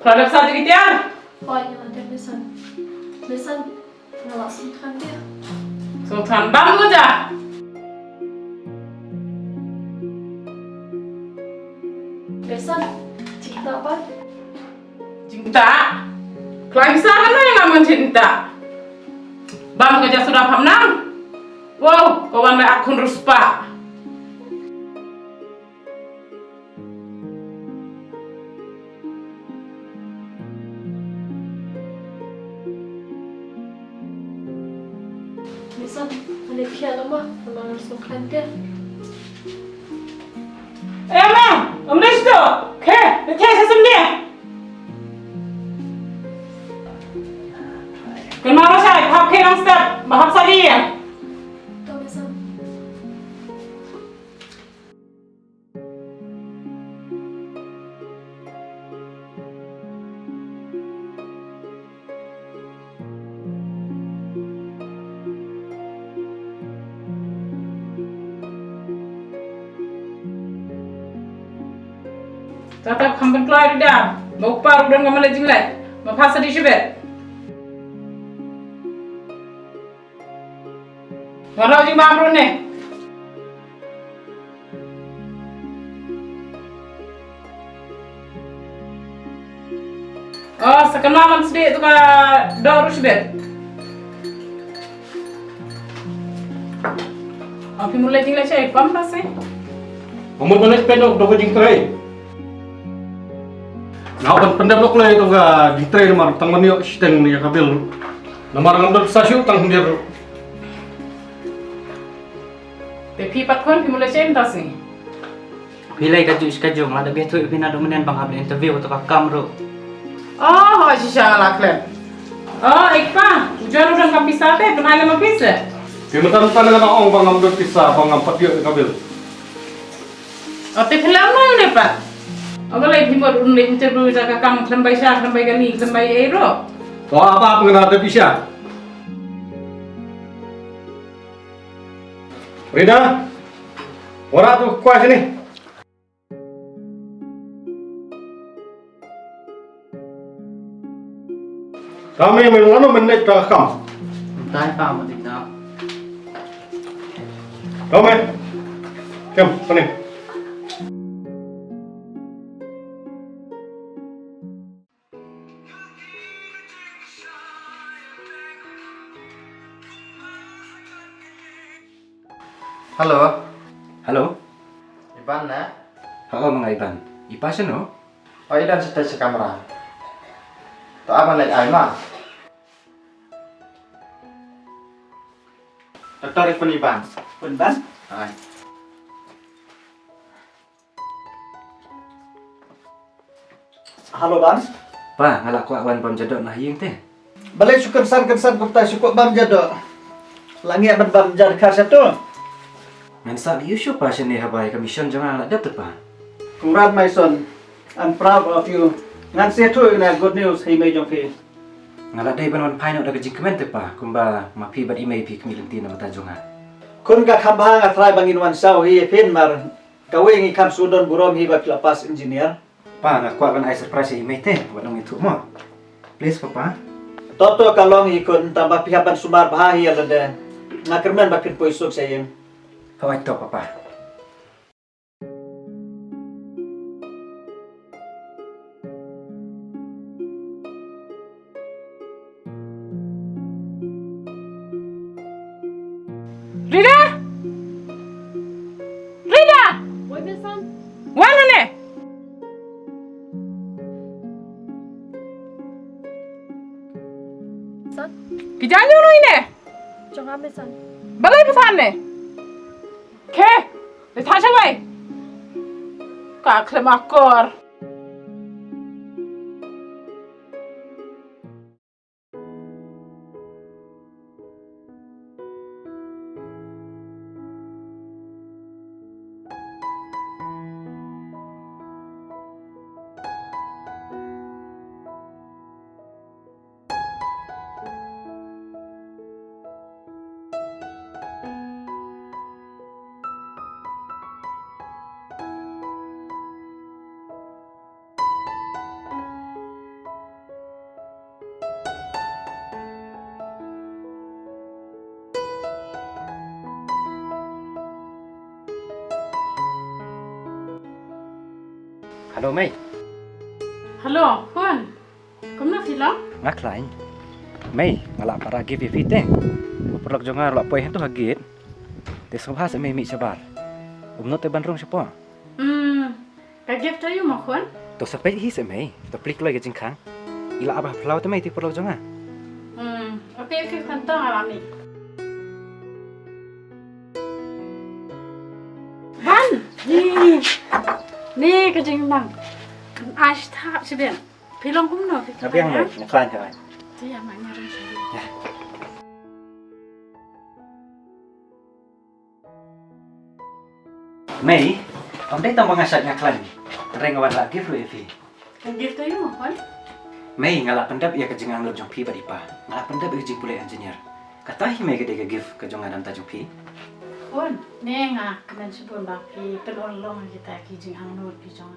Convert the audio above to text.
Produk sertifikat. Oh iya, ada besan. Besan, nggak simpan dia. Sultan bang aja. Besan, cinta apa? Cinta. Kalau bisa kan yang ngomong cinta. Bang kerja sudah paham nang. Wow, kawan akun ruspa. Besan, ada kia nama, nama simpan dia. Emang, itu. Oke, itu sesuatu. Kenapa saya pakai step bahasa dia? Tuh besan. Tetap kampung keluar dah. Mau paru dan kamu lagi jelek. Mau pasal di sini. Walau di mampu nih. Oh, sekarang sedih itu kan dorus bet. Api mulai tinggal cek pampas sih. Umur mana sepeda udah jingkrai. Nah, pendem lo kelai itu ga jingkrai nomor tang mana steng nih kabil. Nomor ngambil stasiun tang dia. Tapi patkan mulai cek entas nih. Pilai kaju, ada betul pina dominan bang habis interview atau kamro. Oh, aja salah klep. Oh, ikpa. Ujian udah nggak bisa teh, kenal sama bisa. Pimentan tangan orang bang ngambil pisah, bang ngampat dia kabil. Oh, tapi film mana nih pak? Aku lagi buat unik interview jaga kamu sampai syah, sampai gani, sampai aero. So apa pengen ada pisah? Rida, orang tuh kuas ini. Kami melanu menit kamu. Entah apa mau tidak. Kami, kem, sini. Halo, Halo, Iban na? oo mga Iban. Ipasa no? O idan sa kamera. To aban like ay ma. Dokter Ivan Iban. Punban? Ay. Halo Ban, Pa, ngalak ko awan pam jadok nah ying teh. balik syukur kersan kupta syukur bam jado. Langi aban bam jad karsa tu. Mensa di Yusuf pa sini habay kamisyon jangan alak dapat pa. Congrats my son. I'm proud of you. Ngan se tu na good news hi may jong fi. Ngalak day ban pai no daga jikmen te pa kumba mapi bat imay pi kemilinti na mata jonga. Kun ka khambang atrai bangin wan saw hi fin mar kawing ikam sudon burom hi ba lapas engineer. Pa ngak ko akan ai surprise imay teh buat nang itu mo. Please papa. Toto kalong hi kun tambah pihaban sumar bahahi alade. Ngakermen ba pin poisuk sayeng. Hawai to papa. Rida, Rida, Woi besan, mana nih? besan, Kijanyo no ini. jangan besan. Balai pesan nih. Ke, lihat aja bay. Kak klemakor. Halo, Mei. Halo, Kun. Kamu film? Ngak lain. Mei, ngalak para give fiteng. Perlok jongar lak poy tu hagit. Te sobha sa Mei mi sabar. Umno te banrong siapa? Kaget tayo mo, Kun? To sampai hi sa Mei. To plik loy ke jingkang. Ila abah pelau te Mei ti perlok jongar. Okay, kantong alami. Han, ni kajing bang. Ash tak sebenarnya. Film pun no. Tapi yang Mei, ngak lain ka. Itu yang mana orang saya. Mei, om dai tambang ngasat ngak lain. Reng awan lak give loy fi. Kaget tayo mo, Kun? Mei ngalak pendap ia ke jing anglok jong pi badipa. Ngalak pendap ia jing pulai engineer. Kata hi Mei gede ke give ke jong adam tajung pi. Kun, ni nga kaman sebelum baki penolong kita kijing angnut kijong.